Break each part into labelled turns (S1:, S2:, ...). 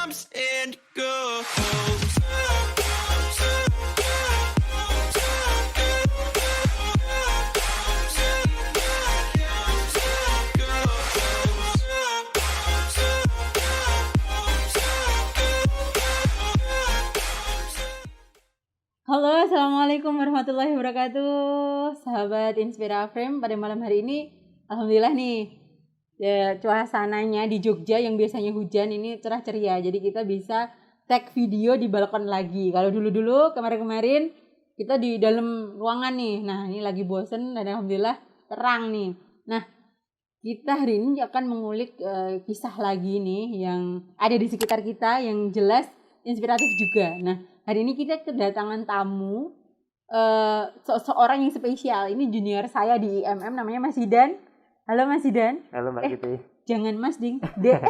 S1: comes and goes.
S2: Halo, assalamualaikum warahmatullahi wabarakatuh, sahabat Inspira Frame. Pada malam hari ini, alhamdulillah nih, suasananya di Jogja yang biasanya hujan ini cerah ceria. Jadi kita bisa tag video di balkon lagi. Kalau dulu kemarin kita di dalam ruangan nih. Nah, ini lagi bosen dan alhamdulillah terang nih. Nah, kita hari ini akan mengulik kisah lagi nih yang ada di sekitar kita yang jelas inspiratif juga. Nah, hari ini kita kedatangan tamu seorang yang spesial. Ini junior saya di IMM, namanya Mas Zidan. Halo Mas Zidan.
S3: Halo Mbak Kiti.
S2: Jangan Mas Ding, Dek.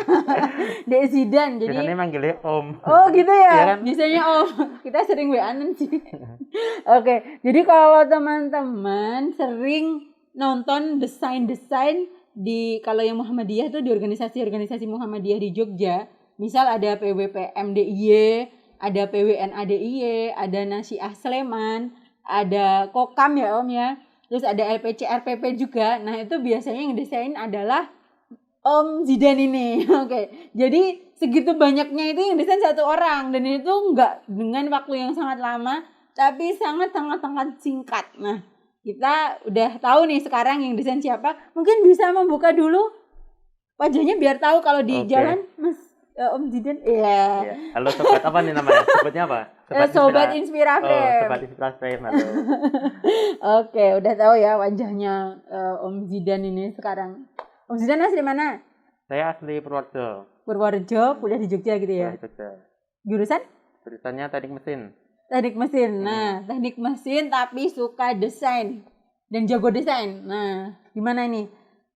S2: Dek Zidan. Jadi
S3: biasanya manggilnya Om.
S2: Oh gitu ya,
S3: Iya kan?
S2: biasanya Om. Kita sering WA-an sih. Oke, jadi kalau teman-teman sering nonton desain-desain di, kalau yang Muhammadiyah tuh di organisasi-organisasi Muhammadiyah di Jogja, misal ada PWPMDIY, ada PWNADIY, ada Nasiah Sleman, ada Kokam ya Om ya, terus ada LPC RPP juga. Nah itu biasanya yang desain adalah Om Zidan ini. Oke, jadi segitu banyaknya itu yang desain satu orang, dan itu enggak dengan waktu yang sangat lama, tapi sangat singkat. Nah, kita udah tahu nih sekarang yang desain siapa. Mungkin bisa membuka dulu wajahnya biar tahu kalau di jalan Mas Om Zidan. Iya.
S3: Halo sobat, apa nih namanya? Sobatnya apa?
S2: Sobat Inspira Frame.
S3: Oh, Sobat Inspira Frame. Halo.
S2: Oke, udah tahu ya wajahnya Om Zidan ini sekarang. Om Zidan asli mana?
S3: Saya asli Purworejo.
S2: Purworejo, kuliah di Jogja gitu ya?
S3: Jogja.
S2: Jurusan?
S3: Jurusannya teknik mesin.
S2: Teknik mesin. Nah, teknik mesin tapi suka desain dan jago desain. Nah, gimana ini?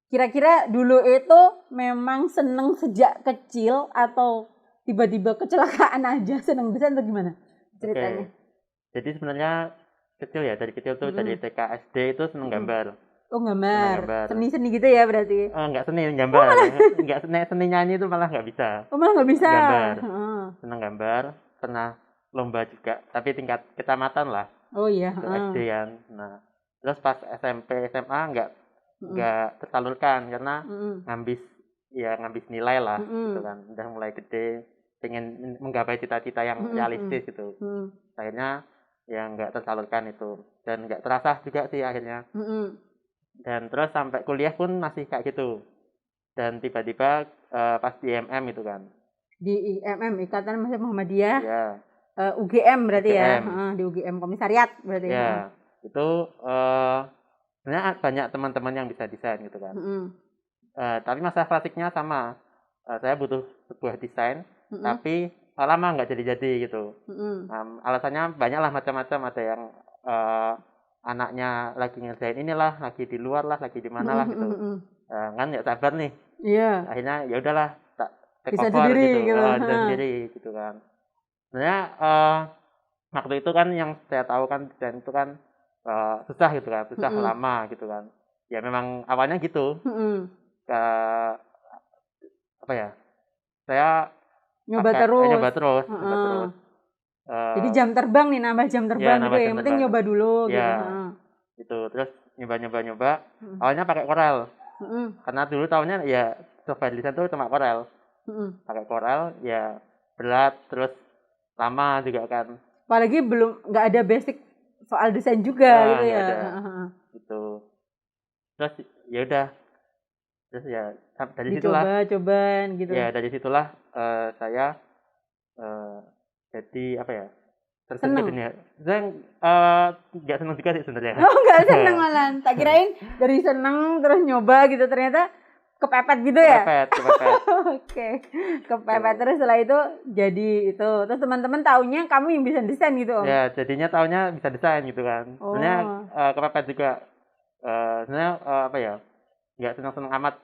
S2: Kira-kira dulu itu memang seneng sejak kecil atau tiba-tiba kecelakaan aja seneng desain atau gimana ceritanya?
S3: Oke. Jadi sebenarnya kecil ya, dari kecil tuh dari TK SD itu seneng gambar.
S2: Oh gambar. Seni-seni gitu ya berarti?
S3: Enggak seni, gambar. Enggak seni nyanyi itu malah nggak bisa.
S2: Oh malah nggak bisa?
S3: Gambar. Seneng gambar, pernah lomba juga, tapi tingkat kecamatan lah.
S2: Oh iya.
S3: SD-an. Nah, terus pas SMP, SMA nggak tersalurkan karena ngambis nilai lah, gitu kan. Udah mulai gede, pengen menggapai cita-cita yang realistis gitu. Akhirnya ya nggak tersalurkan itu, dan nggak terasa juga sih akhirnya. Dan terus sampai kuliah pun masih kayak gitu. Dan tiba-tiba pas di IMM itu kan. Di
S2: IMM, Ikatan Mahasiswa Muhammadiyah.
S3: Ya.
S2: UGM berarti
S3: UGM.
S2: Ya. Di UGM Komisariat berarti
S3: ya. Itu sebenarnya banyak teman-teman yang bisa desain gitu kan. Tapi masalah klasiknya sama. Saya butuh sebuah desain, tapi lama nggak jadi-jadi gitu. Alasannya banyak lah, macam-macam. Ada yang anaknya lagi ngerjain inilah, lagi di luar lah, lagi di mana lah gitu. Kan nggak sabar nih. Iya. Akhirnya ya udahlah, tak take over gitu. Sendiri gitu kan. Sebenarnya waktu itu kan yang saya tahu kan desain itu kan susah gitu kan, susah lama gitu kan. Ya memang awalnya gitu. Apa ya? Saya nyoba terus.
S2: Jadi jam terbang nih, nambah jam terbang gitu ya. Yang penting nyoba dulu gitu.
S3: Gitu. Terus nyoba. Awalnya pakai Corel. Karena dulu tahunnya ya coba desain tuh cuma Corel. Pakai Corel ya berat, terus lama juga kan.
S2: Apalagi nggak ada basic soal desain juga gitu ya.
S3: Gitu. Terus ya udah. Terus ya dari
S2: situlah cobaan gitu.
S3: Ya dari situlah saya jadi apa ya? Terjun ke dunia. Saya nggak senang juga sih sebenarnya.
S2: Oh nggak senang malah. Tak kirain dari senang terus nyoba gitu, ternyata kepepet gitu ya?
S3: Kepepet.
S2: Oke. Kepepet terus setelah itu jadi itu. Terus teman-teman taunya kamu yang bisa desain gitu Om?
S3: Ya jadinya taunya bisa desain gitu kan. Sebenarnya kepepet juga. Sebenarnya apa ya? Nggak senang amat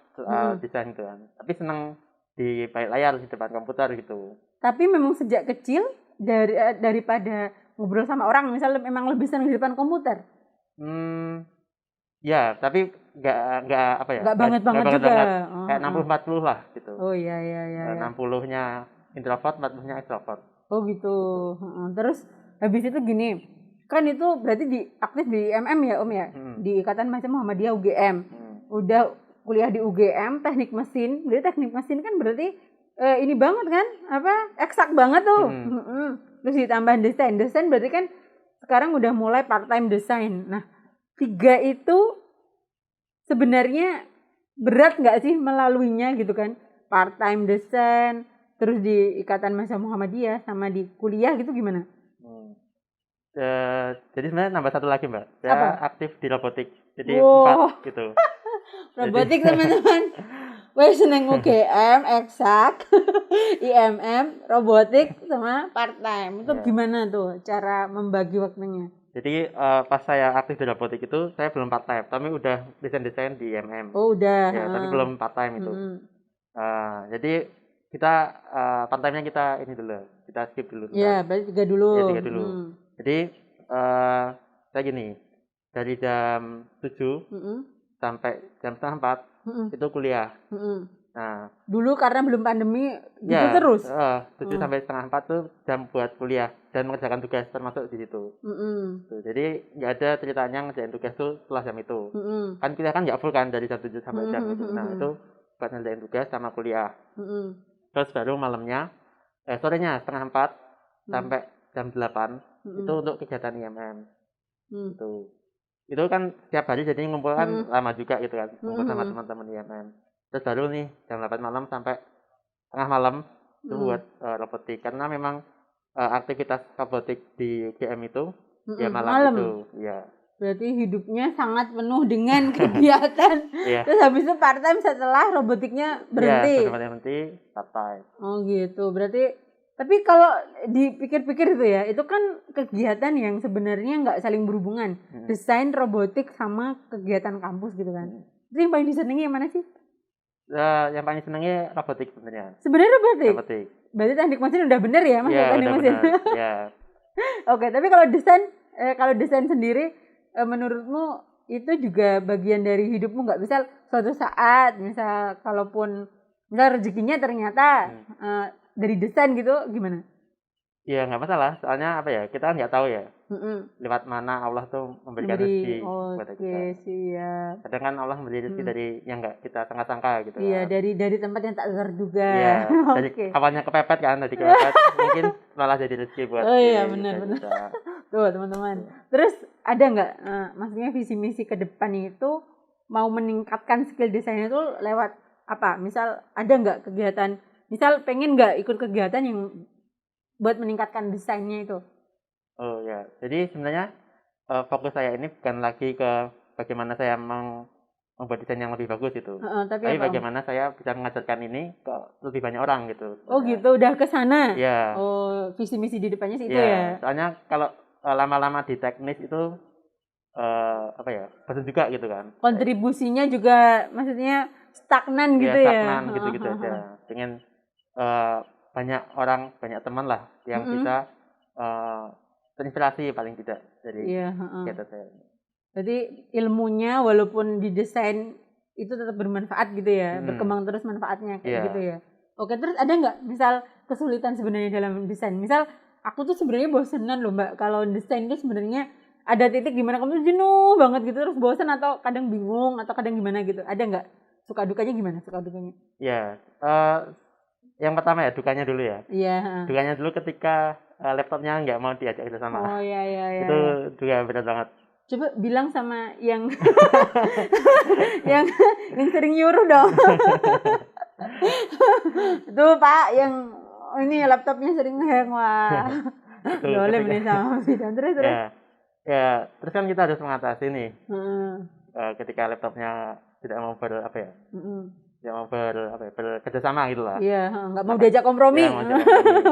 S3: desain gitu kan. Tapi senang di balik layar di depan komputer gitu.
S2: Tapi memang sejak kecil daripada ngobrol sama orang, misalnya memang lebih senang di depan komputer?
S3: Ya, tapi nggak apa ya?
S2: Nggak banget juga.
S3: Kayak 60-40 lah gitu.
S2: Oh iya.
S3: 60-nya introvert, matunya extrovert.
S2: Oh gitu. Terus habis itu gini, kan itu berarti aktif di MM ya Om ya, di Ikatan Mahasiswa Muhammadiyah UGM. Udah kuliah di UGM teknik mesin, berarti teknik mesin kan berarti ini banget kan, eksak banget tuh. Terus ditambah desain berarti kan sekarang udah mulai part time desain. Nah 3 itu sebenarnya berat nggak sih melaluinya gitu kan, part time desain, terus di Ikatan Mahasiswa Muhammadiyah sama di kuliah gitu gimana?
S3: Jadi sebenarnya nambah satu lagi Mbak, saya aktif di robotik, jadi 4 gitu.
S2: Robotik teman-teman, wes seneng UGM, eksak, IMM, robotik sama part time. Itu gimana tuh cara membagi waktunya?
S3: Jadi pas saya aktif di robotik itu saya belum part time, tapi udah desain di IMM.
S2: Oh udah.
S3: Ya, tapi belum part time itu. Jadi kita part time-nya kita ini dulu, kita skip dulu.
S2: Iya, berarti 3 dulu.
S3: Ya 3 dulu. Jadi saya gini, dari jam 7 sampai jam 3:30 itu kuliah. Nah,
S2: dulu karena belum pandemi gitu terus.
S3: 7 sampai 3:30 tuh jam buat kuliah dan mengerjakan tugas termasuk di situ. Tuh, jadi nggak ada ceritanya ngerjain tugas tuh setelah jam itu. Kan kuliah kan nggak full kan dari jam 7 sampai jam itu. Nah, itu buat ngerjain tugas sama kuliah. Terus baru malamnya, sorenya 3:30 sampai jam 8 itu untuk kegiatan IMM. Itu kan tiap hari jadi ngumpul kan lama juga gitu kan, ngumpul sama teman-teman IMM. Terus baru nih jam 8 malam sampai tengah malam itu buat robotik, karena memang aktivitas robotik di UGM itu ya malam itu ya.
S2: Berarti hidupnya sangat penuh dengan kegiatan. Terus habis itu part time setelah robotiknya berhenti.
S3: Iya, berhenti part time.
S2: Oh gitu. Berarti tapi kalau dipikir-pikir itu kan kegiatan yang sebenarnya nggak saling berhubungan. Desain robotik sama kegiatan kampus gitu kan. Itu yang paling disenangi yang mana sih?
S3: Yang paling senengnya robotik sebenarnya.
S2: Sebenarnya robotik. Berarti teknik mesin udah bener ya Mas?
S3: Iya,
S2: teknik mesin.
S3: Iya.
S2: Oke, tapi kalau desain sendiri menurutmu itu juga bagian dari hidupmu nggak? Misal suatu saat, misal rezekinya ternyata dari desain gitu gimana?
S3: Ya nggak masalah, soalnya kita kan nggak tahu ya lewat mana Allah tuh memberikan rezeki kepada kita.
S2: Siap.
S3: Kadang kan Allah memberi rezeki dari yang nggak kita sangka-sangka gitu.
S2: Iya, dari tempat yang tak terduga.
S3: Iya, dari awalnya kepepet kan, tadi kepepet mungkin malah jadi rezeki buat.
S2: Oh iya, benar. Tuh teman-teman. Terus ada nggak, maksudnya visi misi ke depan itu mau meningkatkan skill desain itu lewat apa? Misal ada nggak kegiatan? Misal pengen nggak ikut kegiatan yang buat meningkatkan desainnya itu?
S3: Oh ya, jadi sebenarnya fokus saya ini bukan lagi ke bagaimana saya membuat desain yang lebih bagus itu, tapi bagaimana saya bisa mengajarkan ini ke lebih banyak orang gitu.
S2: Oh gitu, udah ke sana?
S3: Ya.
S2: Oh, visi misi di depannya sih itu ya?
S3: Soalnya kalau lama-lama di teknis itu bosan juga gitu kan.
S2: Kontribusinya juga maksudnya stagnan gitu ya?
S3: Stagnan gitu-gitu aja. Pengen banyak orang, banyak teman lah yang bisa terinspirasi paling tidak dari kegiatan saya.
S2: Jadi ilmunya walaupun di desain itu tetap bermanfaat gitu ya, berkembang terus manfaatnya kayak gitu ya. Oke, terus ada nggak misal kesulitan sebenarnya dalam desain? Misal aku tuh sebenarnya bosenan loh Mbak, kalau desain tuh sebenarnya ada titik gimana kamu tuh jenuh banget gitu, terus bosan atau kadang bingung atau kadang gimana gitu, ada nggak? Suka dukanya gimana?
S3: Ya, yang pertama ya dukanya dulu ya.
S2: Iya.
S3: Dukanya dulu ketika laptopnya nggak mau diajak kerjasama.
S2: Oh iya.
S3: Itu juga berat banget.
S2: Coba bilang sama yang yang sering nyuruh dong. Tuh Pak, yang ini laptopnya sering hang wah. Boleh nih sama Bidan terus.
S3: Ya, terus kan kita harus mengatasi nih. Ketika laptopnya tidak mau tidak mau bekerja sama gitu lah.
S2: Iya, nggak mau diajak kompromi.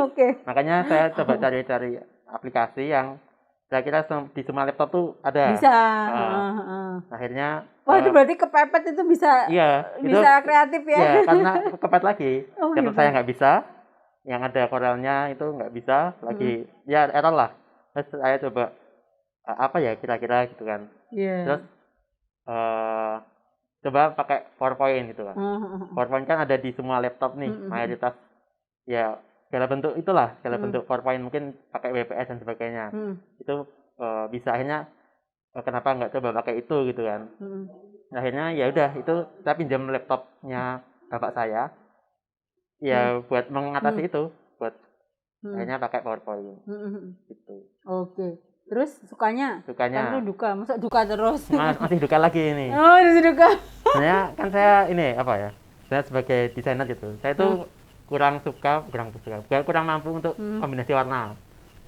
S2: Oke.
S3: Makanya saya coba cari aplikasi yang kira-kira di semua laptop tuh ada.
S2: Bisa.
S3: Akhirnya.
S2: Wah itu berarti kepepet itu bisa.
S3: Iya.
S2: Bisa kreatif ya.
S3: Iya, karena kepepet lagi. Laptop saya nggak bisa, yang ada Corelnya itu nggak bisa lagi. Ya error lah. Terus saya coba kira-kira gitu kan.
S2: Iya.
S3: Terus coba pakai PowerPoint gitu kan. PowerPoint kan ada di semua laptop nih, mayoritas ya segala bentuk itulah, segala bentuk PowerPoint, mungkin pakai WPS dan sebagainya. Itu bisa, akhirnya kenapa nggak coba pakai itu gitu kan. Akhirnya ya udah, itu saya pinjam laptopnya bapak saya ya buat mengatasi itu, buat akhirnya pakai PowerPoint gitu.
S2: Oke. Terus sukanya kan lu duka, masa duka terus?
S3: Masih duka lagi ini.
S2: Oh, masih duka.
S3: Sebenarnya kan saya ini apa ya, saya sebagai desainer gitu, saya itu kurang mampu untuk kombinasi warna.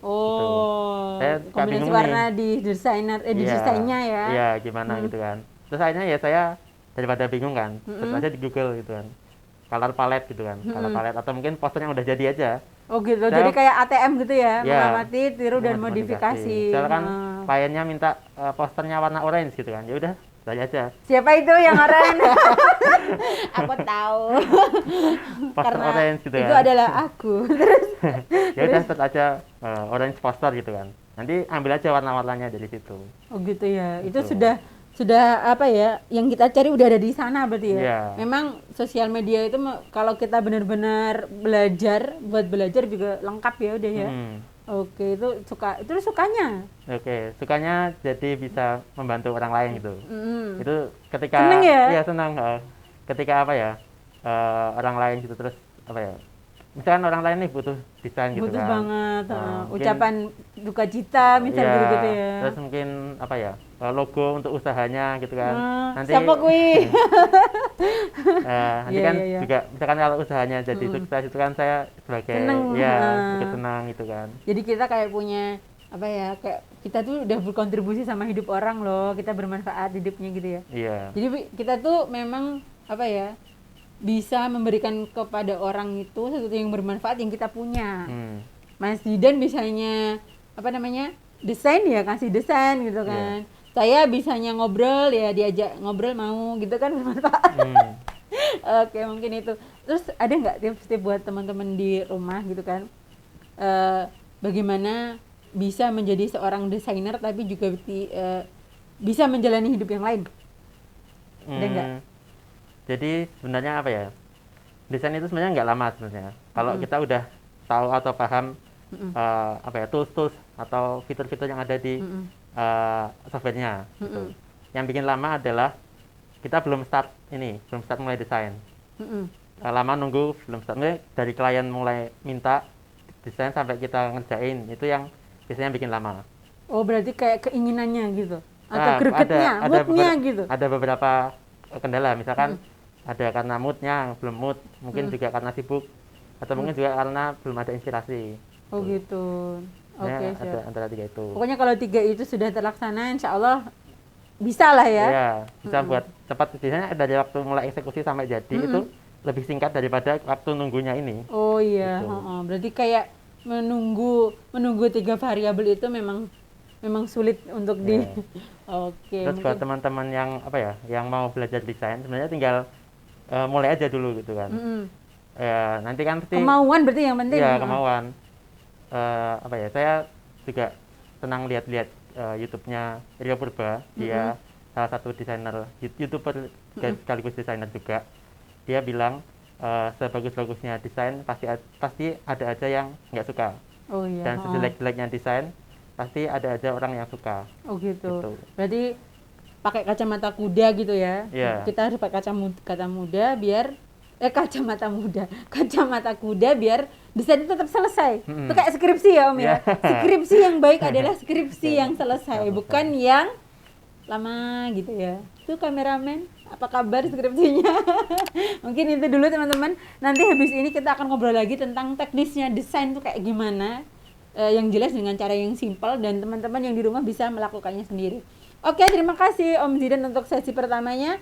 S2: Oh,
S3: Gitu.
S2: kombinasi warna nih, di desainnya ya.
S3: Iya, gimana gitu kan. Terus akhirnya ya saya daripada bingung kan, terus aja di Google gitu kan, color palette gitu kan, color palette, atau mungkin posternya udah jadi aja.
S2: Oh gitu, jadi kayak ATM gitu ya,
S3: ya
S2: mengamati, tiru dan modifikasi.
S3: Misalkan kan kliennya minta posternya warna orange gitu kan, ya udah saya aja.
S2: Siapa itu yang orange? Aku tahu.
S3: Poster orange gitu kan.
S2: Itu adalah aku. Terus
S3: ya udah set aja orange poster gitu kan. Nanti ambil aja warna-warnanya dari situ.
S2: Oh gitu ya. Itu sudah apa ya, yang kita cari udah ada di sana berarti ya.
S3: Yeah.
S2: Memang sosial media itu kalau kita benar-benar buat belajar juga lengkap ya udah ya. Oke, itu sukanya.
S3: Oke, sukanya jadi bisa membantu orang lain gitu. Itu ketika
S2: seneng ya?
S3: Iya, senang. Ketika apa ya? Orang lain gitu, terus apa ya? Misalkan orang lain nih butuh desain gitu kan.
S2: Butuh banget. Ucapan duka cita misal gitu ya.
S3: Terus mungkin apa ya? Logo untuk usahanya gitu kan. Nanti
S2: siapa kui?
S3: nanti kan juga misalkan kalau usahanya jadi sukses itu kan saya sebagai senang gitu kan. Jadi
S2: kita kayak punya apa ya, kayak kita tuh udah berkontribusi sama hidup orang loh, kita bermanfaat hidupnya gitu ya.
S3: Iya.
S2: Jadi kita tuh memang apa ya, bisa memberikan kepada orang itu sesuatu yang bermanfaat yang kita punya. Mas Didan bisanya apa namanya, desain ya, kasih desain gitu kan. Saya bisanya ngobrol ya, diajak ngobrol mau gitu kan, bermanfaat. Oke, mungkin itu. Terus ada nggak tips-tips buat teman-teman di rumah gitu kan, bagaimana bisa menjadi seorang desainer tapi juga bisa menjalani hidup yang lain? Ada nggak?
S3: Jadi sebenarnya apa ya, desain itu sebenarnya nggak lama sebenarnya. Kalau kita udah tahu atau paham apa ya, tools atau fitur-fitur yang ada di softwarenya gitu. Yang bikin lama adalah kita belum start mulai desain. Lama nunggu belum start, dari klien mulai minta desain sampai kita ngerjain, itu yang biasanya bikin lama.
S2: Oh, berarti kayak keinginannya gitu atau gregetnya, moodnya gitu.
S3: Ada beberapa kendala, misalkan ada karena moodnya belum mood, mungkin juga karena sibuk, atau mungkin juga karena belum ada inspirasi.
S2: Oh gitu. Oke,
S3: ada antara 3 itu.
S2: Pokoknya kalau 3 itu sudah terlaksana, insya Allah bisa lah ya.
S3: Iya, bisa buat cepat. Biasanya dari waktu mulai eksekusi sampai jadi itu lebih singkat daripada waktu nunggunya ini.
S2: Oh iya, gitu. Berarti kayak menunggu 3 variabel itu memang sulit untuk Oke.
S3: Terus buat teman-teman yang apa ya, yang mau belajar desain, sebenarnya tinggal mulai aja dulu gitu kan. Nanti kan pasti
S2: kemauan berarti yang penting.
S3: Iya, kemauan. Apa ya, saya juga senang lihat-lihat YouTube-nya Rio Purba. Dia salah satu desainer, YouTuber sekaligus desainer juga. Dia bilang sebagus-bagusnya desain pasti ada aja yang nggak suka.
S2: Oh iya.
S3: Dan sejelek-jeleknya desain pasti ada aja orang yang suka.
S2: Oh gitu. Berarti pakai kacamata kuda gitu ya. Kita harus pakai kacamata kuda biar desain itu tetap selesai. Itu kayak skripsi ya Om ya. Skripsi yang baik adalah skripsi yang selesai, bukan yang lama gitu ya. Itu kameramen, apa kabar skripsinya? Mungkin itu dulu teman-teman. Nanti habis ini kita akan ngobrol lagi tentang teknisnya desain itu kayak gimana. Yang jelas dengan cara yang simpel dan teman-teman yang di rumah bisa melakukannya sendiri. Oke, terima kasih Om Zidan untuk sesi pertamanya.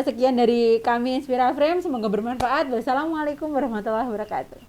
S2: Sekian dari kami Inspira Frame, semoga bermanfaat. Wassalamualaikum warahmatullahi wabarakatuh.